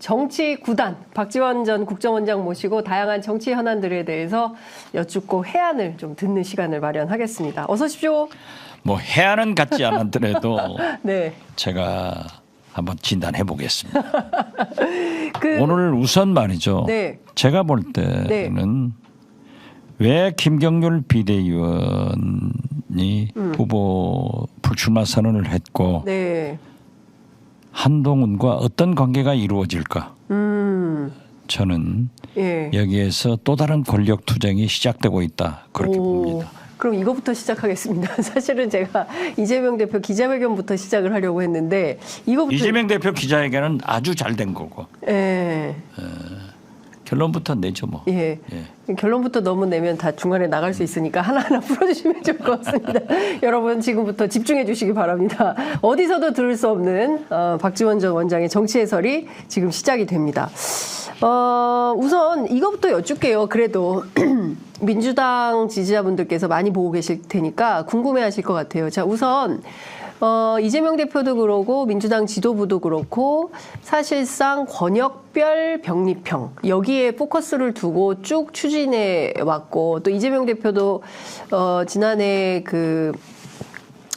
정치 구단 박지원 전 국정원장 모시고 다양한 정치 현안들에 대해서 여쭙고 해안을 좀 듣는 시간을 마련하겠습니다. 어서 오십시오. 뭐 해안은 같지 않더라도 네. 제가 한번 진단해 보겠습니다. 오늘 우선 말이죠. 네. 제가 볼 때는 왜 김경률 비대위원이 후보 불출마 선언을 했고 네. 한동훈과 어떤 관계가 이루어질까? 저는 예. 여기에서 또 다른 권력 투쟁이 시작되고 있다. 그렇게 봅니다. 그럼 이거부터 시작하겠습니다. 사실은 제가 이재명 대표 기자회견부터 시작을 하려고 했는데 이거부터 이재명 대표 기자회견은 아주 잘 된 거고. 예. 결론부터 내죠 뭐. 예. 결론부터 너무 내면 다 중간에 나갈 수 있으니까 하나하나 풀어주시면 좋을 것 같습니다. 여러분 지금부터 집중해 주시기 바랍니다. 어디서도 들을 수 없는 박지원 전 원장의 정치 해설이 지금 시작이 됩니다. 우선 이거부터 여쭙게요. 그래도 민주당 지지자분들께서 많이 보고 계실 테니까 궁금해하실 것 같아요. 자, 우선 이재명 대표도 그러고 민주당 지도부도 그렇고 사실상 권역별 병립형 여기에 포커스를 두고 쭉 추진해 왔고 또 이재명 대표도 지난해 그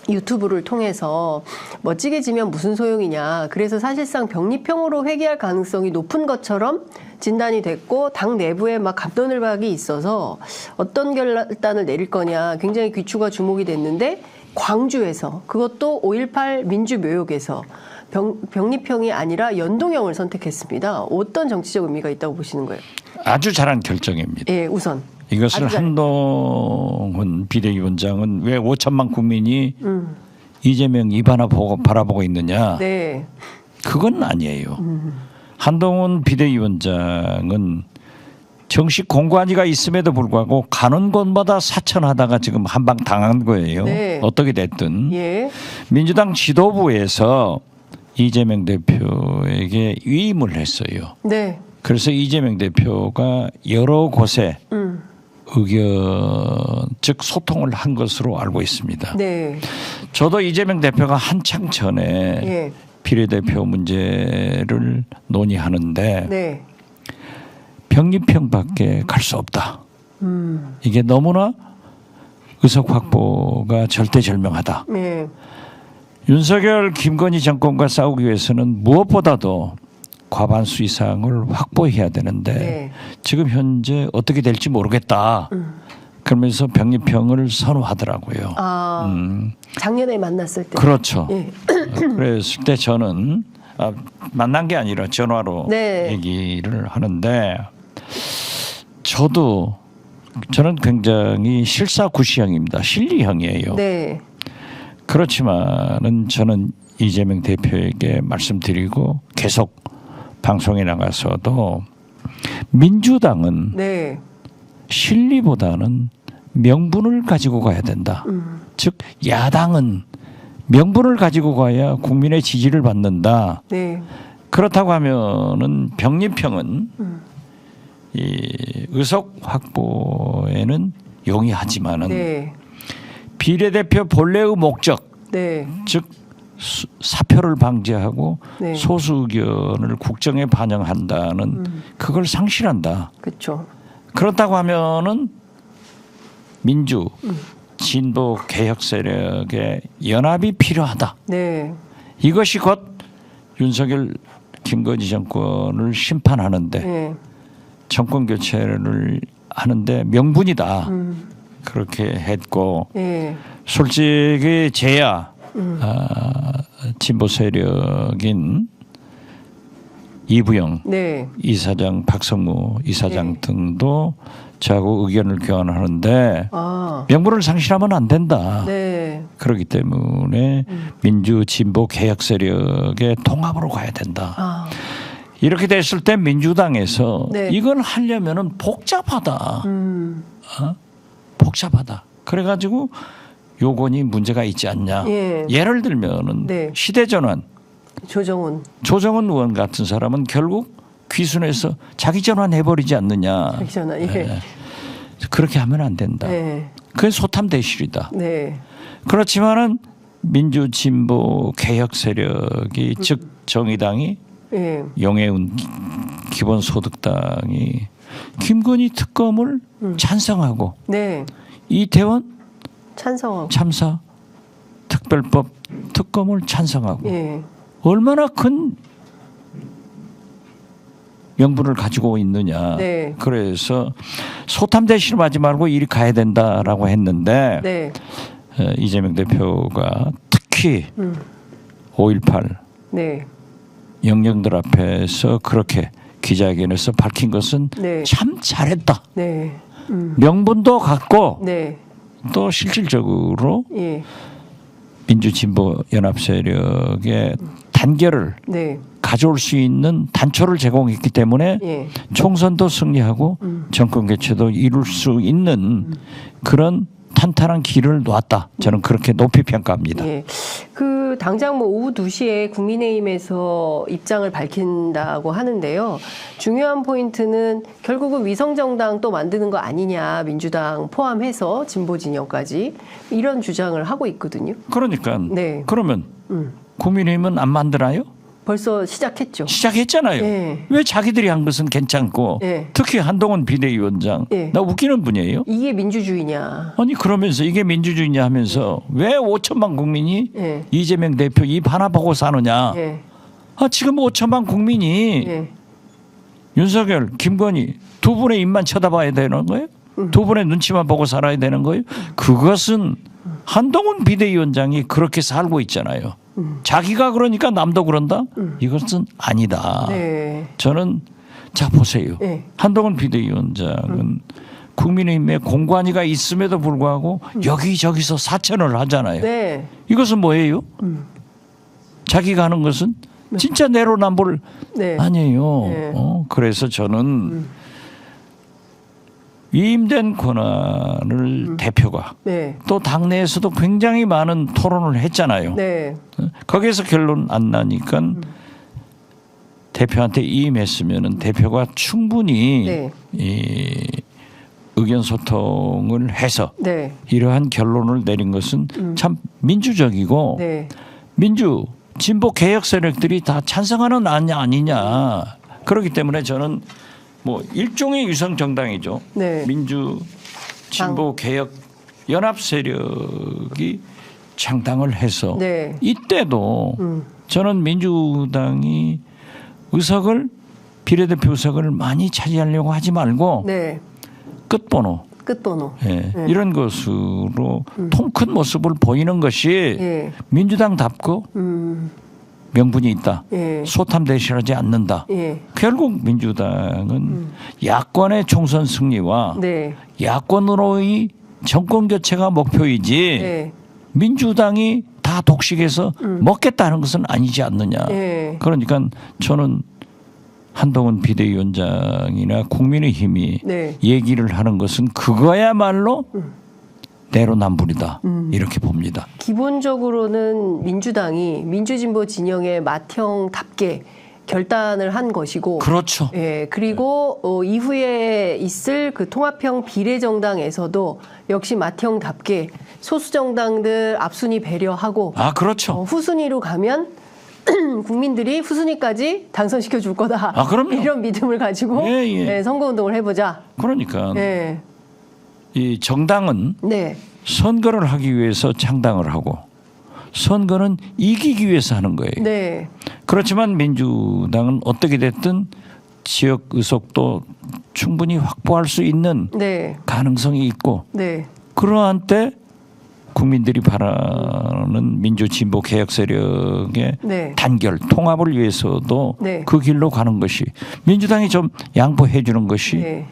유튜브를 통해서 멋지게 지면 무슨 소용이냐. 그래서 사실상 병립형으로 회귀할 가능성이 높은 것처럼 진단이 됐고 당 내부에 막 갑론을박이 있어서 어떤 결단을 내릴 거냐 굉장히 귀추가 주목이 됐는데 광주에서 그것도 5.18 민주묘역에서 병립형이 아니라 연동형을 선택했습니다. 어떤 정치적 의미가 있다고 보시는 거예요? 아주 잘한 결정입니다. 예, 우선. 이것을 한동훈 비대위원장은 왜 5천만 국민이 이재명 입 하나 바라보고 있느냐. 네. 그건 아니에요. 한동훈 비대위원장은 정식 공관위가 있음에도 불구하고 가는 곳마다 사천하다가 지금 한방 당한 거예요. 네. 어떻게 됐든. 예. 민주당 지도부에서 이재명 대표에게 위임을 했어요. 네. 그래서 이재명 대표가 여러 곳에 의견 즉 소통을 한 것으로 알고 있습니다. 네. 저도 이재명 대표가 한창 전에 예. 비례대표 문제를 논의하는데 네. 병립형밖에 갈 수 없다. 이게 너무나 의석 확보가 절대절명하다. 네. 윤석열 김건희 정권과 싸우기 위해서는 무엇보다도 과반수 이상을 확보해야 되는데 네. 지금 현재 어떻게 될지 모르겠다. 그러면서 병립형을 선호하더라고요. 작년에 만났을 때. 그렇죠. 예. 그랬을 때 저는 만난 게 아니라 전화로 네. 얘기를 하는데 저는 굉장히 실사구시형입니다. 실리형이에요. 네. 그렇지만은 저는 이재명 대표에게 말씀드리고 계속 방송에 나가서도 민주당은 네. 실리보다는 명분을 가지고 가야 된다. 즉 야당은 명분을 가지고 가야 국민의 지지를 받는다. 네. 그렇다고 하면은 병립형은 이 의석 확보에는 용이하지만은 네. 비례대표 본래의 목적, 네. 즉 사표를 방지하고 네. 소수 의견을 국정에 반영한다는 그걸 상실한다. 그렇죠. 그렇다고 하면은 민주 진보 개혁 세력의 연합이 필요하다. 네. 이것이 곧 윤석열 김건희 정권을 심판하는데 네. 정권 교체를 하는데 명분이다. 그렇게 했고 네. 솔직히 제야 진보 세력인 이부영 네. 이사장, 박성무 이사장 네. 등도 저하고 의견을 교환하는데 명분을 상실하면 안 된다. 네. 그렇기 때문에 민주 진보 개혁 세력의 통합으로 가야 된다. 이렇게 됐을 때 민주당에서 네. 이걸 하려면은 복잡하다. 복잡하다. 그래가지고 요건이 문제가 있지 않냐. 예. 예를 들면은 네. 시대전환 조정훈 의원 같은 사람은 결국 귀순해서 자기 전환해버리지 않느냐. 전화. 예. 네. 그렇게 하면 안 된다. 네. 그게 소탐대실이다. 네. 그렇지만은 민주 진보 개혁 세력이 즉 정의당이 예. 용해운 기본소득당이 김건희 특검을 찬성하고 네. 이태원 찬성하고. 참사 특별법 특검을 찬성하고 예. 얼마나 큰 명분을 가지고 있느냐. 네. 그래서 소탐대 실험하지 말고 이리 가야 된다라고 했는데 네. 이재명 대표가 특히 5.18 네. 영령들 앞에서 그렇게 기자회견에서 밝힌 것은 네. 참 잘했다. 네. 명분도 갖고 네. 또 실질적으로 예. 민주진보 연합 세력의 단결을 네. 가져올 수 있는 단초를 제공했기 때문에 예. 총선도 승리하고 정권 교체도 이룰 수 있는 그런 탄탄한 길을 놓았다. 저는 그렇게 높이 평가합니다. 예. 그 당장 뭐 오후 2시에 국민의힘에서 입장을 밝힌다고 하는데요. 중요한 포인트는 결국은 위성정당 또 만드는 거 아니냐. 민주당 포함해서 진보 진영까지 이런 주장을 하고 있거든요. 그러니까 네. 그러면 국민의힘은 안 만들어요? 벌써 시작했죠. 시작했잖아요. 예. 왜 자기들이 한 것은 괜찮고 예. 특히 한동훈 비대위원장 예. 나 웃기는 분이에요. 이게 민주주의냐. 아니 그러면서 이게 민주주의냐 하면서 왜 5천만 국민이 예. 이재명 대표 입 하나 보고 사느냐. 예. 아 지금 5천만 국민이 예. 윤석열, 김건희 두 분의 입만 쳐다봐야 되는 거예요? 두 분의 눈치만 보고 살아야 되는 거예요? 그것은 한동훈 비대위원장이 그렇게 살고 있잖아요. 자기가 그러니까 남도 그런다? 이것은 아니다. 네. 저는 자 보세요. 네. 한동훈 비대위원장은 국민의힘에 공관위가 있음에도 불구하고 여기저기서 사천을 하잖아요. 네. 이것은 뭐예요? 자기가 하는 것은 진짜 내로남불 네. 아니에요. 네. 그래서 저는 위임된 권한을 대표가 네. 또 당내에서도 굉장히 많은 토론을 했잖아요. 네. 거기에서 결론 안 나니까 대표한테 이임했으면은 대표가 충분히 네. 이 의견 소통을 해서 네. 이러한 결론을 내린 것은 참 민주적이고 네. 민주 진보 개혁 세력들이 다 찬성하는 아니냐. 그렇기 때문에 저는 뭐 일종의 유성 정당이죠. 네. 민주 진보 개혁 연합 세력이 창당을 해서 네. 이때도 저는 민주당이 의석을 비례대표 의석을 많이 차지하려고 하지 말고 네. 끝번호 끝번호. 예, 이런 것으로 통 큰 모습을 보이는 것이 예. 민주당답고 명분이 있다. 예. 소탐 대실하지 않는다. 예. 결국 민주당은 야권의 총선 승리와 네. 야권으로의 정권 교체가 목표이지 네. 민주당이 다 독식해서 먹겠다는 것은 아니지 않느냐. 예. 그러니까 저는 한동훈 비대위원장이나 국민의힘이 네. 얘기를 하는 것은 그거야말로 내로남불이다. 이렇게 봅니다. 기본적으로는 민주당이 민주진보 진영의 맏형답게 결단을 한 것이고, 그렇죠. 예, 그리고 이후에 있을 그 통합형 비례정당에서도 역시 맏형답게 소수정당들 앞순위 배려하고, 아, 그렇죠. 후순위로 가면 국민들이 후순위까지 당선시켜 줄 거다. 아, 그럼요. 이런 믿음을 가지고 예, 예. 예, 선거운동을 해보자. 그러니까 예. 이 정당은 네. 선거를 하기 위해서 창당을 하고 선거는 이기기 위해서 하는 거예요. 네. 그렇지만 민주당은 어떻게 됐든 지역 의석도 충분히 확보할 수 있는 네. 가능성이 있고 네. 그러한 때 국민들이 바라는 민주진보 개혁 세력의 네. 단결 통합을 위해서도 네. 그 길로 가는 것이 민주당이 좀 양보해 주는 것이 네.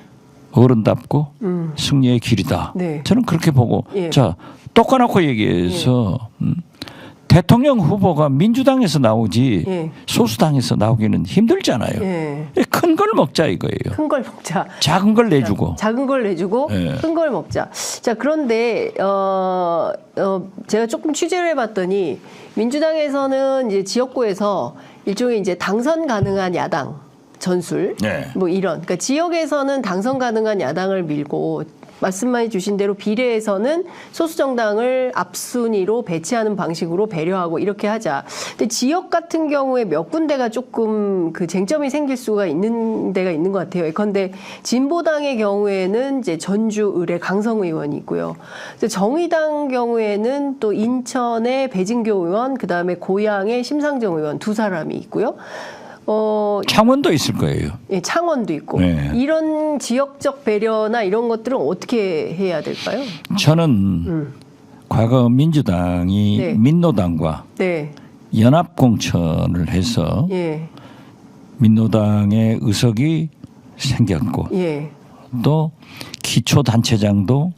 어른답고 승리의 길이다. 네. 저는 그렇게 보고 예. 자 똑까놓고 얘기해서 대통령 후보가 민주당에서 나오지 예. 소수당에서 나오기는 힘들잖아요. 예. 큰 걸 먹자 이거예요. 큰 걸 먹자. 작은 걸 내주고. 작은 걸 내주고 예. 큰 걸 먹자. 자, 그런데 제가 조금 취재를 해봤더니 민주당에서는 이제 지역구에서 일종의 이제 당선 가능한 야당 전술 네. 뭐 이런. 그러니까 지역에서는 당선 가능한 야당을 밀고 말씀해 주신 대로 비례에서는 소수 정당을 앞순위로 배치하는 방식으로 배려하고 이렇게 하자. 근데 지역 같은 경우에 몇 군데가 조금 그 쟁점이 생길 수가 있는 데가 있는 것 같아요. 예컨대 진보당의 경우에는 이제 전주 의뢰 강성 의원이 있고요. 정의당 경우에는 또 인천의 배진교 의원, 그 다음에 고양의 심상정 의원 두 사람이 있고요. 창원도 있을 거예요. 예, 창원도 있고. 네. 이런 지역적 배려나 이런 것들은 어떻게 해야 될까요? 저는 과거 민주당이 네. 민노당과 네. 연합 공천을 해서 예. 민노당의 의석이 생겼고 예. 또 기초단체장도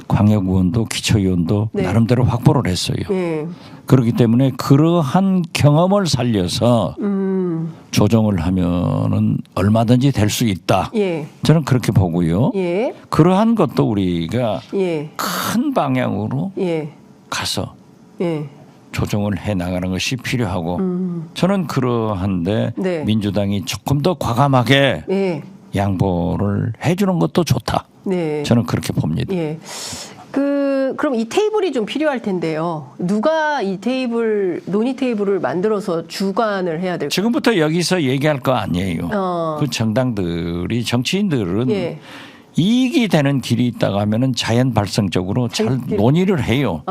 광역의원도 기초의원도 네. 나름대로 확보를 했어요. 예. 그렇기 때문에 그러한 경험을 살려서 조정을 하면은 얼마든지 될 수 있다. 예. 저는 그렇게 보고요. 예. 그러한 것도 우리가 예. 큰 방향으로 예. 가서 예. 조정을 해 나가는 것이 필요하고 저는 그러한데 네. 민주당이 조금 더 과감하게 예. 양보를 해주는 것도 좋다. 네. 저는 그렇게 봅니다. 예. 그럼 이 테이블이 좀 필요할 텐데요. 누가 이 논의 테이블을 만들어서 주관을 해야 될까요? 지금부터 여기서 얘기할 거 아니에요. 그 정당들이 정치인들은 예. 이익이 되는 길이 있다고 하면은 자연 발생적으로 잘 논의를 해요.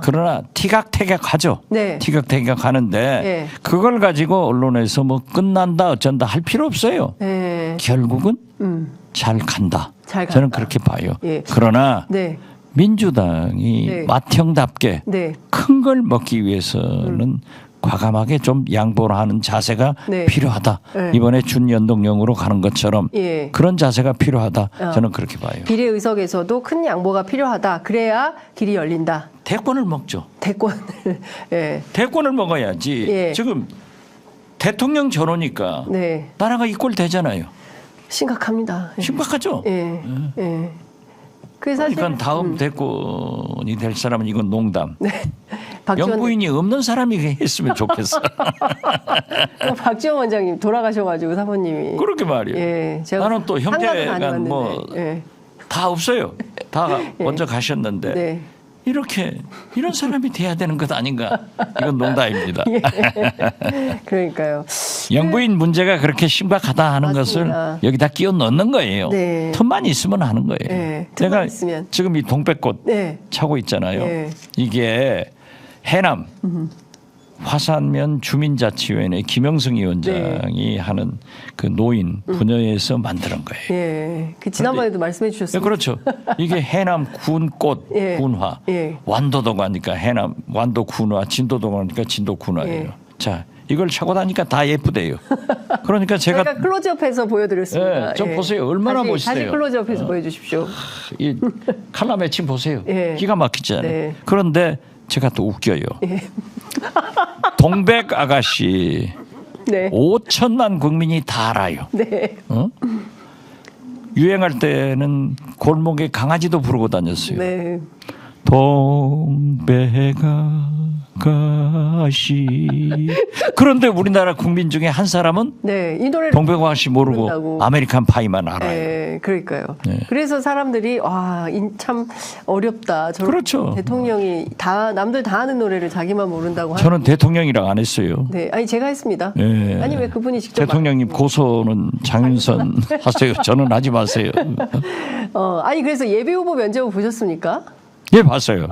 그러나 티격태격하죠. 네. 티격태격하는데 예. 그걸 가지고 언론에서 뭐 끝난다 어쩐다 할 필요 없어요. 예. 결국은 잘 간다. 잘 간다. 저는 그렇게 봐요. 예. 그러나 네. 민주당이 네. 맏형답게 네. 큰 걸 먹기 위해서는 과감하게 좀 양보를 하는 자세가 네. 필요하다. 네. 이번에 준연동형으로 가는 것처럼 예. 그런 자세가 필요하다. 저는 그렇게 봐요. 비례 의석에서도 큰 양보가 필요하다. 그래야 길이 열린다. 대권을 먹죠. 대권을. 예. 대권을 먹어야지. 예. 지금 대통령 전호니까 네. 나라가 이꼴 되잖아요. 심각합니다. 예. 심각하죠. 예. 예. 그 사실 그러니까 다음 대권이 될 사람은 이건 농담. 네. 박지원 영부인이 없는 사람이 했으면 좋겠어. 박지원 원장님 돌아가셔가지고 사모님이 그렇게 말이에요. 예, 제가 나는 또 한가도 형제가 다녀왔는데, 뭐 예. 다 없어요. 다 먼저 가셨는데 네. 이런 사람이 돼야 되는 것 아닌가? 이건 농담입니다. 그러니까요. 영부인 문제가 그렇게 심각하다 하는 맞습니다. 것을 여기다 끼워 넣는 거예요. 네. 틈만 있으면 하는 거예요. 네, 틈만 내가 있으면. 지금 이 동백꽃 네. 차고 있잖아요. 네. 이게 해남 화산면 주민자치위원회 김영승 위원장이 하는 그 노인 분야에서 만드는 거예요. 예, 그 지난번에도 말씀해 네, 주셨습니다. 그렇죠. 이게 해남 군꽃 예. 군화, 예. 완도도 가니까 해남 완도 군화, 진도도 가니까 진도 군화예요. 예. 자, 이걸 차고 다니까 다 예쁘대요. 그러니까 제가 제가 클로즈업해서 보여드렸습니다. 예, 좀 보세요. 얼마나 멋있어요. 다시 클로즈업해서 보여주십시오. 이 칼라 매칭 보세요. 예. 기가 막히잖아요. 네. 그런데 제가 또 웃겨요. 예. 동백 아가씨 네, 5천만 국민이 다 알아요. 네, 어? 유행할 때는 골목에 강아지도 부르고 다녔어요. 네. 동백 아가씨. 그런데 우리나라 국민 중에 한 사람은 네, 이 노래를 동백 아가씨 모르고 모른다고. 아메리칸 파이만 알아요. 네, 그러니까요. 네. 그래서 사람들이 참 어렵다. 저런 그렇죠. 대통령이 다 남들 다 아는 노래를 자기만 모른다고 하는. 저는 대통령이라고 안 했어요. 네, 아니 제가 했습니다. 예. 아니 왜 그분이 직접 대통령님 고소는 장윤선 하세요. 저는 하지 마세요. 아니 그래서 예비 후보 면접을 보셨습니까? 예, 봤어요.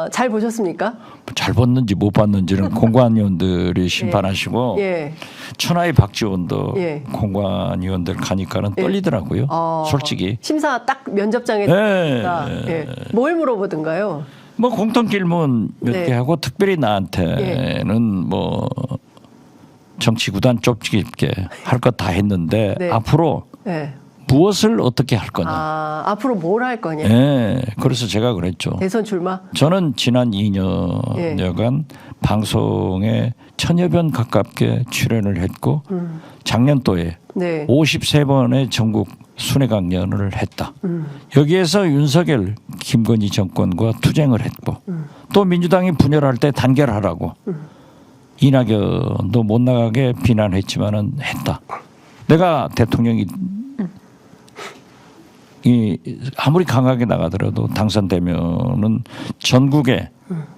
잘 보셨습니까? 잘 봤는지 못 봤는지는 공관위원들이 심판하시고 예. 천하의 박지원도 예. 공관위원들 가니까는 떨리더라고요. 솔직히. 심사 딱 면접장에 예. 예. 뭘 물어보던가요? 뭐 공통 질문 몇 개 네. 하고 특별히 나한테는 뭐 정치 구단 좁게 할 것 다 했는데 네. 앞으로 네. 무엇을 어떻게 할 거냐. 앞으로 뭘 할 거냐? 예. 그래서 제가 그랬죠. 대선 출마? 저는 지난 2년여간 방송에 1000여 번 가깝게 출연을 했고 작년도에 네. 53번의 전국 순회 강연을 했다. 여기에서 윤석열, 김건희 정권과 투쟁을 했고 또 민주당이 분열할 때 단결하라고 이낙연도 못 나가게 비난했지만은 했다. 내가 대통령이 아무리 강하게 나가더라도 당선되면은 전국의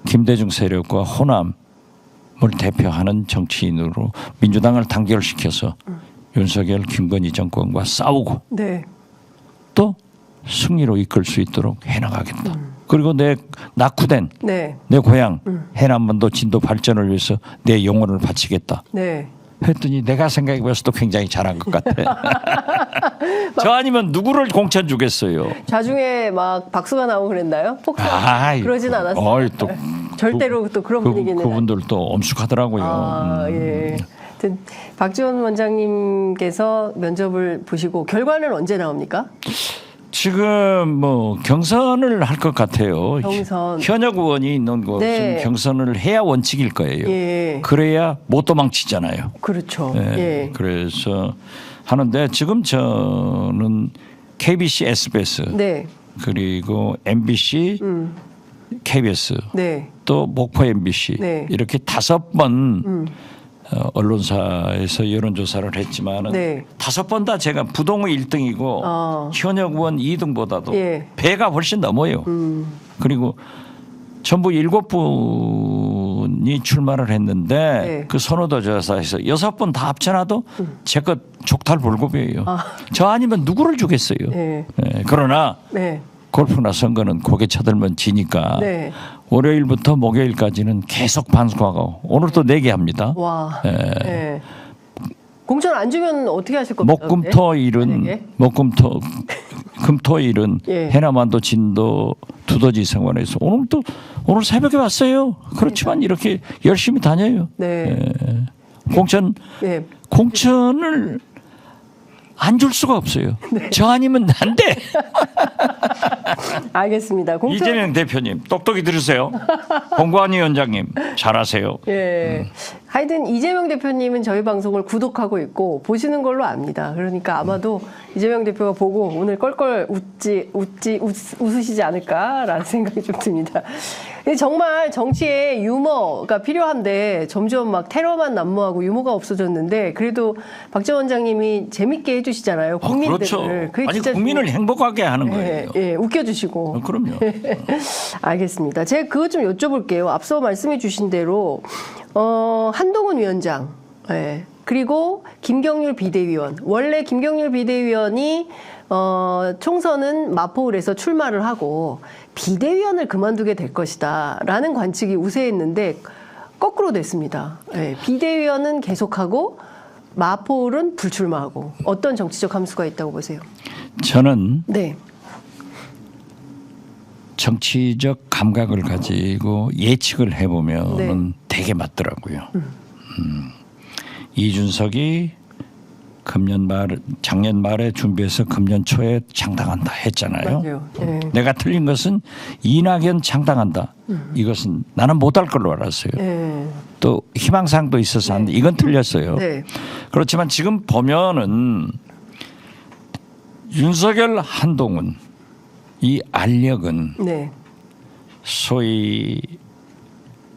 김대중 세력과 호남을 대표하는 정치인으로 민주당을 단결시켜서 윤석열, 김건희 정권과 싸우고 네. 또 승리로 이끌 수 있도록 해나가겠다. 그리고 내 낙후된 네. 내 고향 해남반도 진도 발전을 위해서 내 영혼을 바치겠다. 네. 했더니 내가 생각해봤을 때 굉장히 잘한 것 같아. 저 아니면 누구를 공천 주겠어요. 자중에 막 박수가 나오고 그랬나요? 폭탄 그러진 않았어요. 또 절대로 또 그런 분위기는 그분들 또 엄숙하더라고요. 예. 하여튼 박지원 원장님께서 면접을 보시고 결과는 언제 나옵니까? 지금 뭐 경선을 할 것 같아요. 경선. 현역 의원이 있는 곳은 네. 경선을 해야 원칙일 거예요. 예. 그래야 못 도망치잖아요. 그렇죠. 네. 예. 그래서 하는데 지금 저는 KBC, SBS 네. 그리고 MBC, KBS 네. 또 목포 MBC 네. 이렇게 5번 언론사에서 여론조사를 했지만은 네. 5번 다 제가 부동의 1등이고 현역 의원 2등보다도 예. 배가 훨씬 넘어요. 그리고 전부 7분이 출마를 했는데 네. 그 선호도 조사에서 6번 다 합쳐놔도 제 것 족탈불급이에요. 저 아니면 누구를 주겠어요. 네. 네. 그러나 네. 골프나 선거는 고개 쳐들면 지니까 네. 월요일부터 목요일까지는 계속 방송하고 오늘도 4개 합니다. 와. 예. 예. 공천 안 주면 어떻게 하실 겁니까? 목금토일은 만약에? 금토일은 예. 해남반도 진도 두더지 생활에서 오늘 새벽에 왔어요. 그렇지만 이렇게 열심히 다녀요. 네. 예. 예. 공천을 안 줄 수가 없어요. 네. 저 아니면 안 돼. 알겠습니다. 공천. 이재명 대표님 똑똑히 들으세요. 공관위 위원장님 잘하세요. 예. 하여튼 이재명 대표님은 저희 방송을 구독하고 있고 보시는 걸로 압니다. 그러니까 아마도 이재명 대표가 보고 오늘 껄껄 웃으시지 않을까라는 생각이 좀 듭니다. 근데 정말 정치에 유머가 필요한데 점점 막 테러만 난무하고 유머가 없어졌는데 그래도 박지원 원장님이 재밌게 해주시잖아요. 국민들을. 그렇죠. 그게 아니 진짜 국민을 행복하게 하는 거예요. 예, 웃겨주시고. 그럼요. 알겠습니다. 제가 그것 좀 여쭤볼게요. 앞서 말씀해 주신 대로 한동훈 위원장, 예. 그리고 김경률 비대위원. 원래 김경률 비대위원이 총선은 마포울에서 출마를 하고 비대위원을 그만두게 될 것이다라는 관측이 우세했는데 거꾸로 됐습니다. 예. 비대위원은 계속하고 마포울은 불출마하고 어떤 정치적 함수가 있다고 보세요? 저는 네. 정치적 감각을 가지고 예측을 해보면 되게 맞더라고요. 이준석이 작년 말에 준비해서 금년 초에 창당한다 했잖아요. 맞아요. 네. 내가 틀린 것은 이낙연 창당한다. 이것은 나는 못할 걸로 알았어요. 네. 또 희망사항도 있어서 하는데 이건 틀렸어요. 네. 그렇지만 지금 보면은 윤석열, 한동훈 이 알력은 네. 소위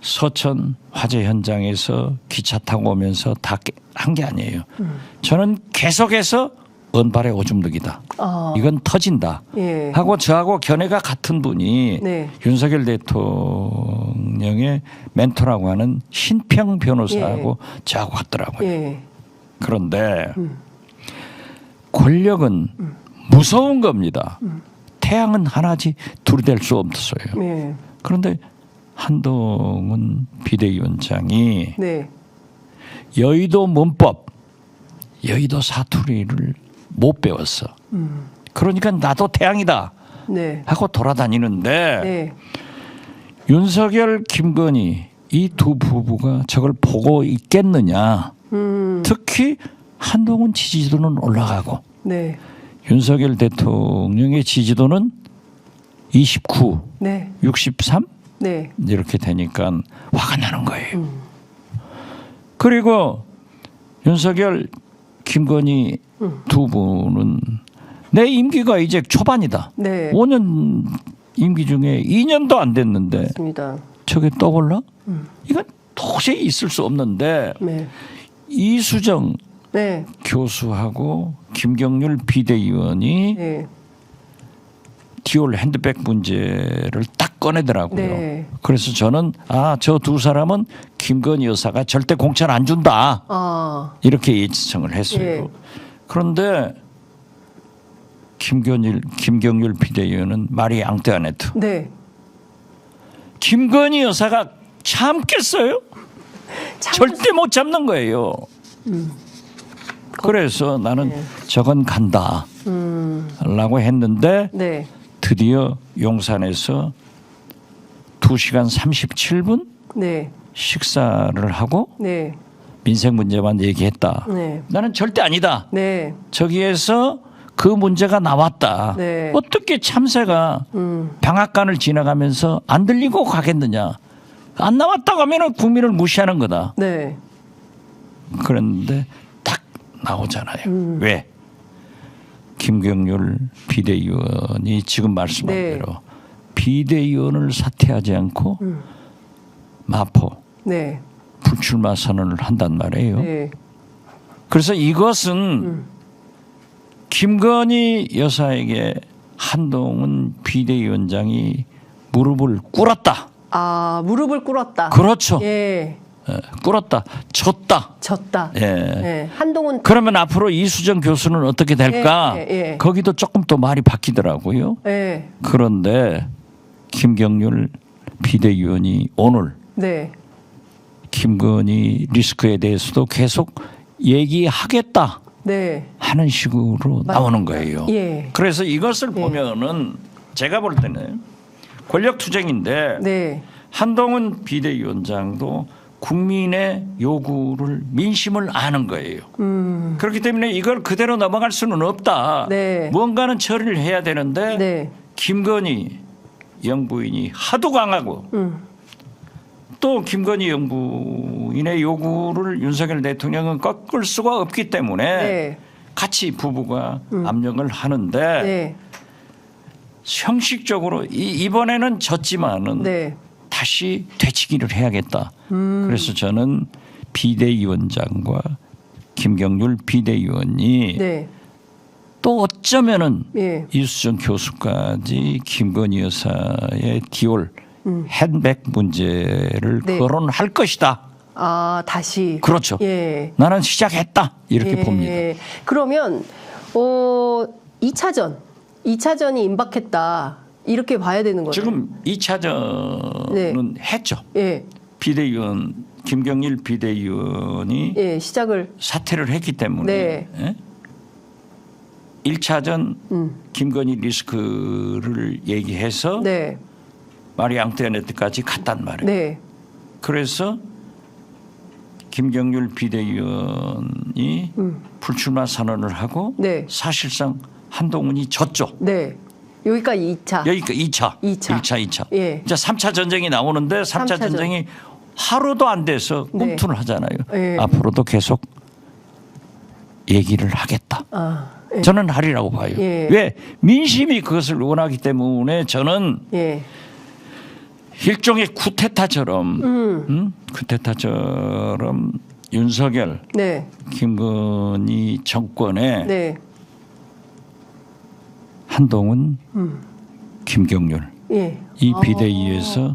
서천 화재 현장에서 기차 타고 오면서 다 한 게 아니에요. 저는 계속해서 은발의 오줌득이다. 이건 터진다. 예. 하고 저하고 견해가 같은 분이 네. 윤석열 대통령의 멘토라고 하는 신평 변호사하고 저하고 같더라고요. 예. 그런데 권력은 무서운 겁니다. 태양은 하나지 둘이 될 수 없어요. 예. 그런데 한동훈 비대위원장이 네. 여의도 문법, 여의도 사투리를 못 배웠어. 그러니까 나도 태양이다 네. 하고 돌아다니는데 네. 윤석열, 김건희 이 두 부부가 저걸 보고 있겠느냐. 특히 한동훈 지지도는 올라가고 네. 윤석열 대통령의 지지도는 29, 네. 63 네. 이렇게 되니까 화가 나는 거예요. 그리고 윤석열, 김건희 두 분은 내 임기가 이제 초반이다. 네. 5년 임기 중에 2년도 안 됐는데 맞습니다. 저게 떠올라? 이건 도저히 있을 수 없는데 네. 이수정 네. 교수하고 김경률 비대위원이 네. 디올 핸드백 문제를 딱 꺼내더라고요. 네. 그래서 저는 저 두 사람은 김건희 여사가 절대 공천 안 준다. 이렇게 예측을 했어요. 예. 그런데 김경률 비대위원은 마리 앙뚜아네트. 네. 김건희 여사가 참겠어요? 절대 못 잡는 거예요. 그래서 나는 저건 간다. 라고 했는데 네. 드디어 용산에서 2시간 37분 네. 식사를 하고 네. 민생 문제만 얘기했다. 네. 나는 절대 아니다. 네. 저기에서 그 문제가 나왔다. 네. 어떻게 참새가 방앗간을 지나가면서 안 들리고 가겠느냐. 안 나왔다고 하면 국민을 무시하는 거다. 네. 그런데 딱 나오잖아요. 왜? 김경률 비대위원이 지금 말씀한 네. 대로 비대위원을 사퇴하지 않고 마포 네. 불출마 선언을 한단 말이에요. 네. 그래서 이것은 김건희 여사에게 한동훈 비대위원장이 무릎을 꿇었다. 무릎을 꿇었다. 그렇죠. 예. 꿇었다. 졌다. 졌다. 예. 예. 한동훈 그러면 앞으로 이수정 교수는 어떻게 될까? 예, 예, 예. 거기도 조금 더 말이 바뀌더라고요. 예. 그런데 김경률 비대위원이 오늘 네. 김건희 리스크에 대해서도 계속 얘기하겠다 네. 하는 식으로 나오는 거예요. 예. 그래서 이것을 보면은 제가 볼 때는 권력 투쟁인데 네. 한동훈 비대위원장도 국민의 요구를 민심을 아는 거예요. 그렇기 때문에 이걸 그대로 넘어갈 수는 없다. 네. 뭔가는 처리를 해야 되는데 네. 김건희 영부인이 하도 강하고 또 김건희 영부인의 요구를 윤석열 대통령은 꺾을 수가 없기 때문에 네. 같이 부부가 압력을 하는데 네. 형식적으로 이번에는 졌지만은 네. 다시 되치기를 해야겠다. 그래서 저는 비대위원장과 김경률 비대위원이 네. 또 어쩌면은 예. 이수정 교수까지 김건희 여사의 디올 핸드백 문제를 네. 거론할 것이다. 다시. 그렇죠. 예. 나는 시작했다 이렇게 예. 봅니다. 그러면 2차전이 임박했다. 이렇게 봐야 되는 거죠. 지금 2차전은 네. 했죠. 예. 비대위원 김경일 비대위원이 예, 시작을 사퇴를 했기 때문에 네. 예? 1차전 김건희 리스크를 얘기해서 네. 마리 앙뚜아네트까지 갔단 말이에요. 네. 그래서 김경률 비대위원이 불출마 선언을 하고 네. 사실상 한동훈이 졌죠. 네. 여기까지 2차. 여기까지 2차. 2차. 2차. 예. 이제 3차 전쟁이 나오는데 3차 전쟁이 하루도 안 돼서 네. 꿈틀을 하잖아요. 예. 앞으로도 계속 얘기를 하겠다. 예. 저는 하리라고 봐요. 예. 왜? 민심이 그것을 원하기 때문에 저는 예. 일종의 쿠데타처럼 쿠데타처럼 윤석열, 네. 김건희 정권에 네. 한동훈, 김경률 예. 이 비대위에서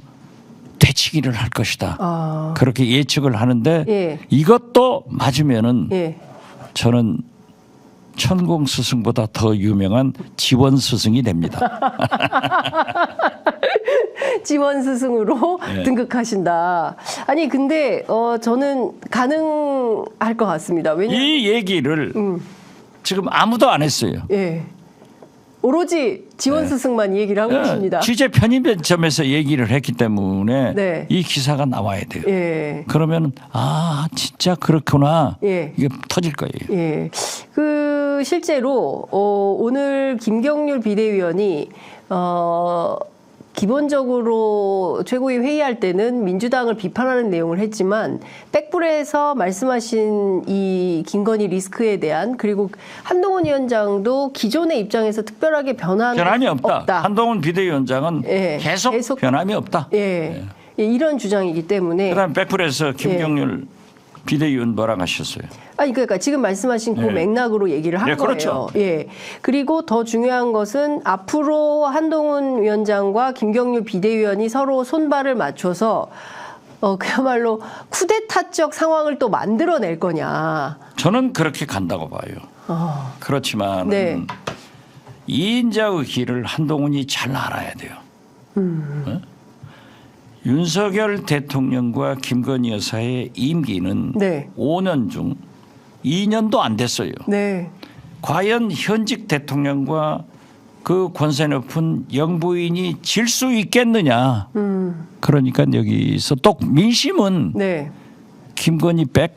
되치기를 할 것이다. 그렇게 예측을 하는데 예. 이것도 맞으면은 예. 저는 천공 스승보다 더 유명한 지원 스승이 됩니다. 지원 스승으로 네. 등극하신다. 아니 근데 저는 가능할 것 같습니다. 왜냐? 이 얘기를 지금 아무도 안 했어요. 예. 오로지 지원 스승만 이 얘기를 하고 계십니다. 취재 편집점에서 얘기를 했기 때문에 네. 이 기사가 나와야 돼요. 예. 그러면 진짜 그렇구나. 예. 이게 터질 거예요. 예. 실제로 오늘 김경률 비대위원이 기본적으로 최고위 회의할 때는 민주당을 비판하는 내용을 했지만 백불에서 말씀하신 이 김건희 리스크에 대한 그리고 한동훈 위원장도 기존의 입장에서 특별하게 변함이 없다. 한동훈 비대위원장은 예, 계속 변함이 없다. 예. 예, 이런 주장이기 때문에 그다음 백불에서 김경률 비대위원 뭐라고 하셨어요? 아니 그러니까 지금 말씀하신 그 네. 맥락으로 얘기를 한 네, 그렇죠. 거예요. 예. 그리고 더 중요한 것은 앞으로 한동훈 위원장과 김경률 비대위원이 서로 손발을 맞춰서 그야말로 쿠데타적 상황을 또 만들어낼 거냐. 저는 그렇게 간다고 봐요. 그렇지만 네. 이인자의 길을 한동훈이 잘 알아야 돼요. 어? 윤석열 대통령과 김건희 여사의 임기는 네. 5년 중 2년도 안 됐어요. 네. 과연 현직 대통령과 그 권세 높은 영부인이 질 수 있겠느냐. 그러니까 여기서 또 민심은 네. 김건희 백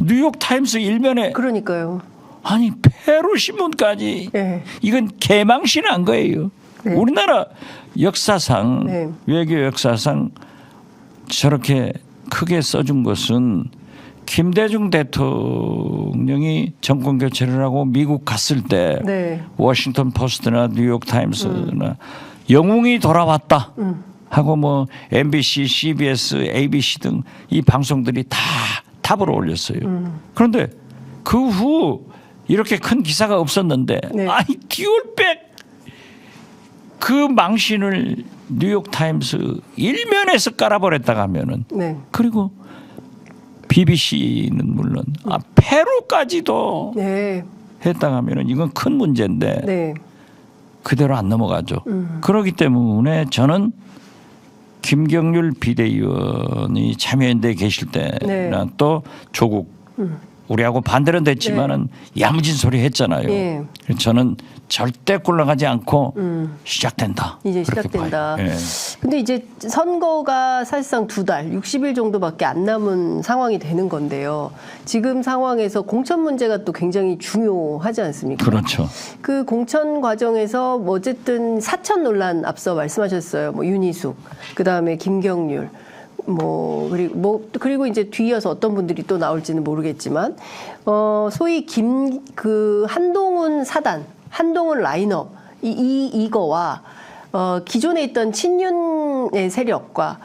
뉴욕 타임스 일면에 그러니까요. 아니 페루 신문까지 네. 이건 개망신한 거예요. 네. 우리나라 역사상 네. 외교 역사상 저렇게 크게 써준 것은 김대중 대통령이 정권 교체를 하고 미국 갔을 때 네. 워싱턴 포스트나 뉴욕 타임스나 영웅이 돌아왔다 하고 뭐 MBC, CBS, ABC 등 이 방송들이 다 탑으로 올렸어요. 그런데 그 후 이렇게 큰 기사가 없었는데 네. 아니 듀얼백 그 망신을 뉴욕 타임스 일면에서 깔아버렸다가 하면은 네. 그리고 BBC는 물론 페루까지도 네. 했다가 하면은 이건 큰 문제인데 네. 그대로 안 넘어가죠. 그렇기 때문에 저는 김경률 비대위원이 참여연대에 계실 때나 네. 또 조국 우리하고 반대는 됐지만은 야무진 소리 했잖아요. 네. 그래서 저는 절대 굴러가지 않고 시작된다. 이제 그렇게 시작된다. 봐요. 예. 근데 이제 선거가 사실상 2달, 60일 정도밖에 안 남은 상황이 되는 건데요. 지금 상황에서 공천 문제가 또 굉장히 중요하지 않습니까? 그렇죠. 그 공천 과정에서 뭐 어쨌든 사천 논란 앞서 말씀하셨어요. 뭐 윤희숙, 그 다음에 김경률, 그리고 이제 뒤이어서 어떤 분들이 또 나올지는 모르겠지만, 소위 한동훈 사단, 한동훈 라인업, 이거와, 기존에 있던 친윤의 세력과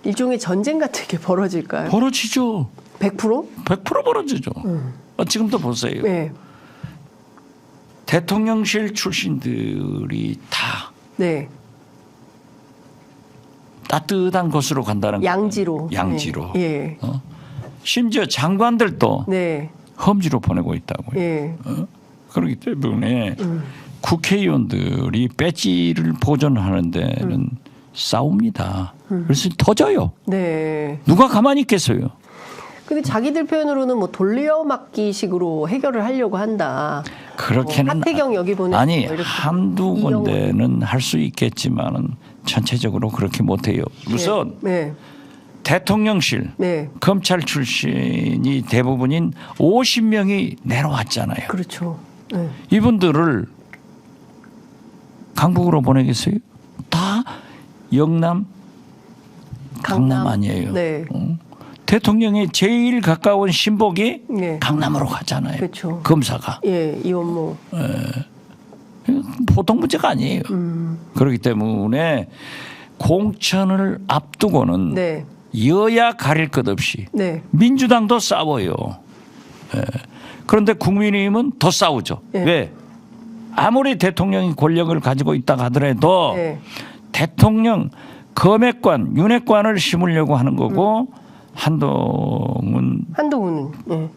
일종의 전쟁 같은 게 벌어질까요? 벌어지죠. 100%? 100% 벌어지죠. 지금도 보세요. 네. 대통령실 출신들이 다 네. 따뜻한 곳으로 간다는 양지로. 거예요. 양지로. 예. 심지어 장관들도 네. 험지로 보내고 있다고요. 예. 그렇기 때문에 국회의원들이 배지를 보존하는 데는 싸웁니다. 그래서 터져요. 네. 누가 가만히 있겠어요. 근데 자기들 표현으로는 뭐 돌려막기식으로 해결을 하려고 한다. 그렇게는 하태경 여기 보내. 아니 뭐 이렇게 한두 이영호. 군데는 할 수 있겠지만은 전체적으로 그렇게 못해요. 우선 네. 대통령실 네. 검찰 출신이 대부분인 50명이 내려왔잖아요. 그렇죠. 네. 이분들을 강북으로 보내겠어요? 다 영남, 강남 아니에요. 네. 대통령이 제일 가까운 신복이 네. 강남으로 가잖아요. 그렇죠. 검사가. 예, 이원모. 보통 문제가 아니에요. 그렇기 때문에 공천을 앞두고는 네. 여야 가릴 것 없이 네. 민주당도 싸워요. 그런데 국민의힘은 더 싸우죠. 네. 왜? 아무리 대통령이 권력을 가지고 있다 하더라도 네. 대통령 검핵관, 윤핵관을 심으려고 하는 거고 한동훈 한동훈은. 예.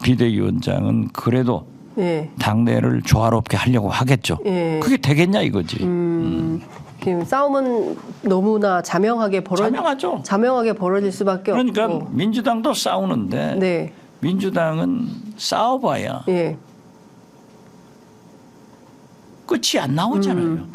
비대위원장은 그래도 예. 당내를 조화롭게 하려고 하겠죠. 예. 그게 되겠냐 이거지. 지금 싸움은 너무나 자명하죠. 자명하게 벌어질 수밖에 그러니까 없고. 민주당도 싸우는데 네. 민주당은 싸워봐야 예. 끝이 안 나오잖아요.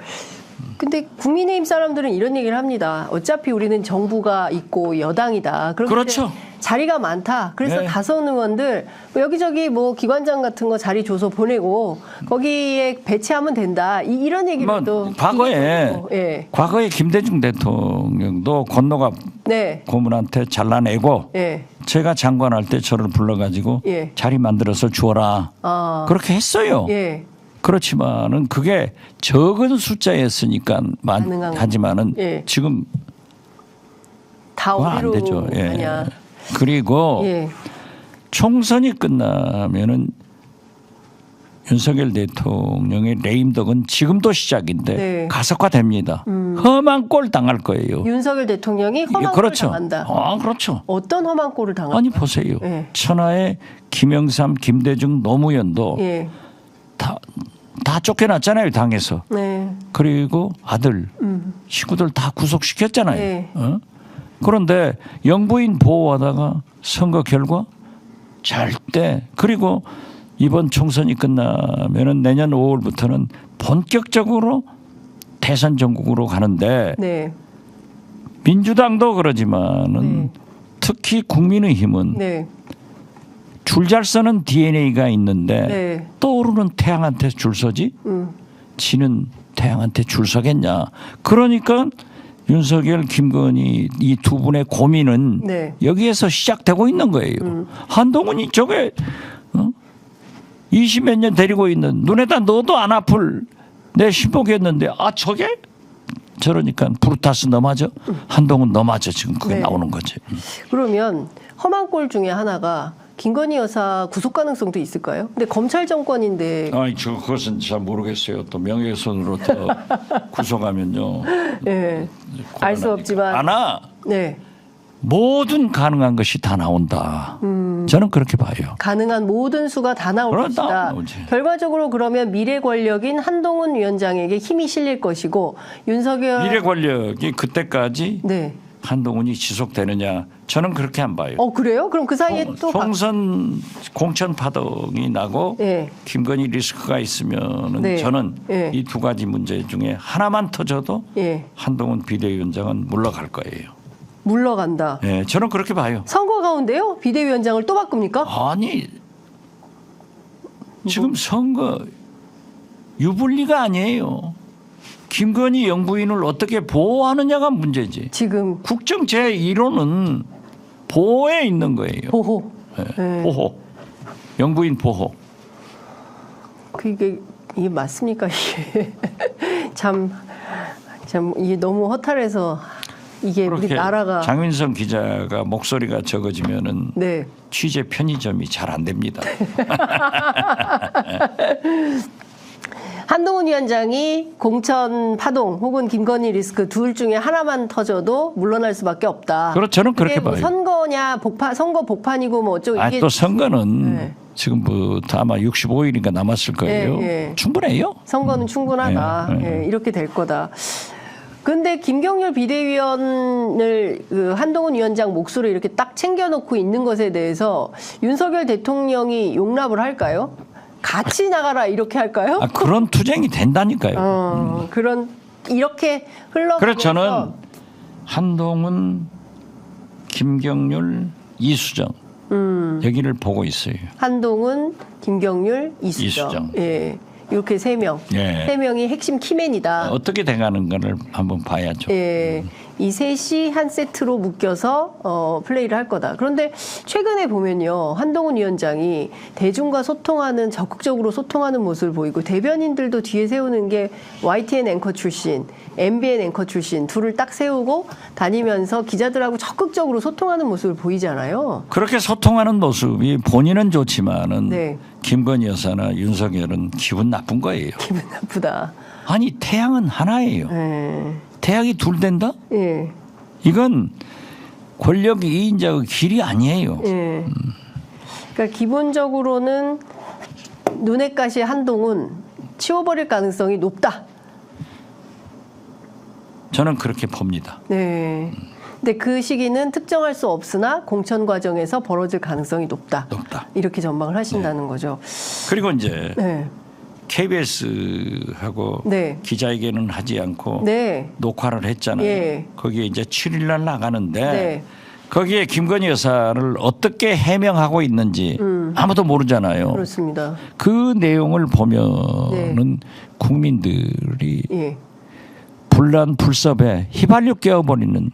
근데 국민의힘 사람들은 이런 얘기를 합니다. 어차피 우리는 정부가 있고 여당이다. 그렇기 그렇죠. 때문에 자리가 많다. 그래서 네. 다선 의원들 뭐 여기저기 뭐 기관장 같은 거 자리 줘서 보내고 거기에 배치하면 된다. 이런 얘기를 뭐 또 과거에 예. 과거에 김대중 대통령도 권노갑 네. 고문한테 잘라내고 예. 제가 장관할 때 저를 불러가지고 예. 자리 만들어서 주어라. 아. 그렇게 했어요. 예. 그렇지만은 그게 적은 숫자였으니까 가능한 하지만은 예. 지금 다 그건 안 어디로 되죠. 예. 가냐. 그리고 예. 총선이 끝나면은 윤석열 대통령의 레임덕은 지금도 시작인데 네. 가속화됩니다. 험한 꼴 당할 거예요. 윤석열 대통령이 험한 그렇죠. 꼴을 당한다. 그렇죠. 어떤 험한 꼴을 당한다? 아니 보세요. 네. 천하의 김영삼, 김대중, 노무현도 예. 다 쫓겨났잖아요, 당에서. 네. 그리고 아들, 식구들 다 구속시켰잖아요. 네. 그런데 영부인 보호하다가 선거 결과 절대 그리고 이번 총선이 끝나면은 내년 5월부터는 본격적으로 대선 전국으로 가는데 네. 민주당도 그러지만은 특히 국민의힘은 네. 줄 잘 서는 DNA가 있는데 네. 떠오르는 태양한테 줄 서지 지는 태양한테 줄 서겠냐. 그러니까 윤석열, 김건희 이 두 분의 고민은 네. 여기에서 시작되고 있는 거예요. 한동훈이 저게 20몇 년 데리고 있는 눈에다 넣어도 안 아플 내 신복이었는데 저게 저러니까 브루타스 넘어져 한동훈 넘어져 지금 그게 네. 나오는 거지. 그러면 험한 꼴 중에 하나가 김건희 여사 구속 가능성도 있을까요? 근데 검찰 정권인데. 그것은 잘 모르겠어요. 또 명예훼손으로 또 구속하면요. 네. 알 수 없지만. 아나 네. 모든 가능한 것이 다 나온다. 저는 그렇게 봐요. 가능한 모든 수가 다 나올 그럼 것이다. 나오지. 결과적으로 그러면 미래 권력인 한동훈 위원장에게 힘이 실릴 것이고 윤석열 미래 권력이 그때까지 네. 한동훈이 지속되느냐 저는 그렇게 안 봐요. 그래요? 그럼 그 사이에 또 총선 공천 파동이 나고 네. 김건희 리스크가 있으면은 네. 저는 네. 이 두 가지 문제 중에 하나만 터져도 예. 한동훈 비대위원장은 물러갈 거예요. 물러간다. 네, 저는 그렇게 봐요. 선거 가운데요? 비대위원장을 또 바꿉니까? 아니 지금 선거 유불리가 아니에요. 김건희 영부인을 어떻게 보호하느냐가 문제지. 지금 국정 제1호는 보호에 있는 거예요. 보호. 네, 네. 보호. 영부인 보호. 이게 맞습니까 이게? 참 이게 너무 허탈해서 이게 우리 그렇게 나라가 장윤성 기자가 목소리가 적어지면은 네. 취재 편의점이 잘 안 됩니다. 한동훈 위원장이 공천 파동 혹은 김건희 리스크 둘 중에 하나만 터져도 물러날 수밖에 없다. 그렇죠. 저는 그렇게 그게 뭐 봐요. 선거냐 선거 복판이고 뭐 어쩌고 이게 또 선거는 네. 지금부터 아마 65일인가 남았을 거예요. 예, 예. 충분해요. 선거는 충분하다. 예. 이렇게 될 거다. 근데 김경률 비대위원을 한동훈 위원장 몫으로 이렇게 딱 챙겨놓고 있는 것에 대해서 윤석열 대통령이 용납을 할까요? 같이 나가라 이렇게 할까요? 그런 투쟁이 된다니까요. 이렇게 흘러가면서 그래서 저는 한동훈, 김경률, 이수정 여기를 보고 있어요. 한동훈, 김경률, 이수정. 이수정. 예. 이렇게 세 명. 예. 세 명이 핵심 키맨이다. 어떻게 돼가는 거를 한번 봐야죠. 예. 이 셋이 한 세트로 묶여서 플레이를 할 거다. 그런데 최근에 보면요. 한동훈 위원장이 대중과 적극적으로 소통하는 모습을 보이고 대변인들도 뒤에 세우는 게 YTN 앵커 출신, MBN 앵커 출신 둘을 딱 세우고 다니면서 기자들하고 적극적으로 소통하는 모습을 보이잖아요. 그렇게 소통하는 모습이 본인은 좋지만은 네. 김건희 여사나 윤석열은 기분 나쁜 거예요. 기분 나쁘다. 아니 태양은 하나예요. 예. 태양이 둘 된다? 예. 이건 권력 이인자의 길이 아니에요. 예. 그러니까 기본적으로는 눈에 가시 한동훈 치워버릴 가능성이 높다. 저는 그렇게 봅니다. 네. 근데 그 시기는 특정할 수 없으나 공천 과정에서 벌어질 가능성이 높다. 높다. 이렇게 전망을 하신다는 거죠. 그리고 이제 네. KBS하고 네. 기자회견은 하지 않고 네. 녹화를 했잖아요. 예. 거기에 이제 7일 날 나가는데 네. 거기에 김건희 여사를 어떻게 해명하고 있는지 아무도 모르잖아요. 그렇습니다. 그 내용을 보면은 국민들이 예. 불난불섭에 휘발유 끼얹어버리는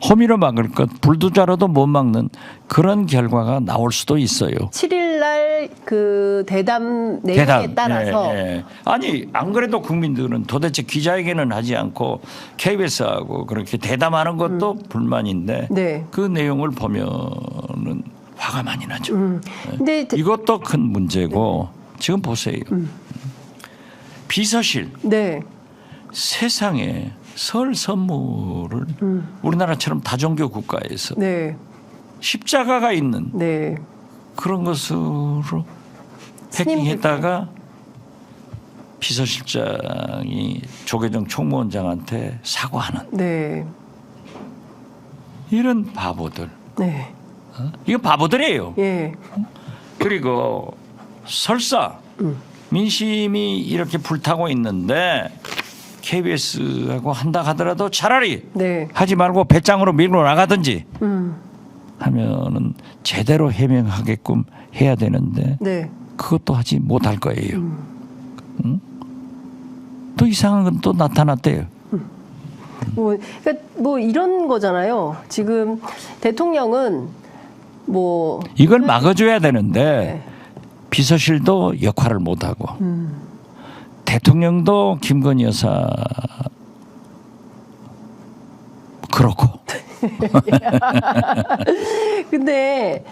허미로 막을 것 불두자로도 못 막는 그런 결과가 나올 수도 있어요. 7일 날 그 대담 내용에 따라서 예. 아니 안 그래도 국민들은 도대체 기자회견은 하지 않고 KBS하고 그렇게 대담하는 것도 불만인데 네. 그 내용을 보면은 화가 많이 나죠. 근데 이것도 큰 문제고 지금 보세요. 비서실 네. 세상에 설 선물을 우리나라처럼 다종교 국가에서 네. 십자가가 있는 네. 그런 것으로 해킹했다가 비서실장이 조계종 총무원장한테 사과하는 네. 이런 바보들. 네. 이거 바보들이에요. 예. 그리고 설사 민심이 이렇게 불타고 있는데 KBS하고 한다 하더라도 차라리 네. 하지 말고 배짱으로 밀고 나가든지 하면은 제대로 해명하게끔 해야 되는데 네. 그것도 하지 못할 거예요. 응? 또 이상한 건 또 나타났대요. 그러니까 뭐 이런 거잖아요. 지금 대통령은 뭐 이걸 막아줘야 되는데 비서실도 역할을 못하고 대통령도 김건희 여사 그렇고 근데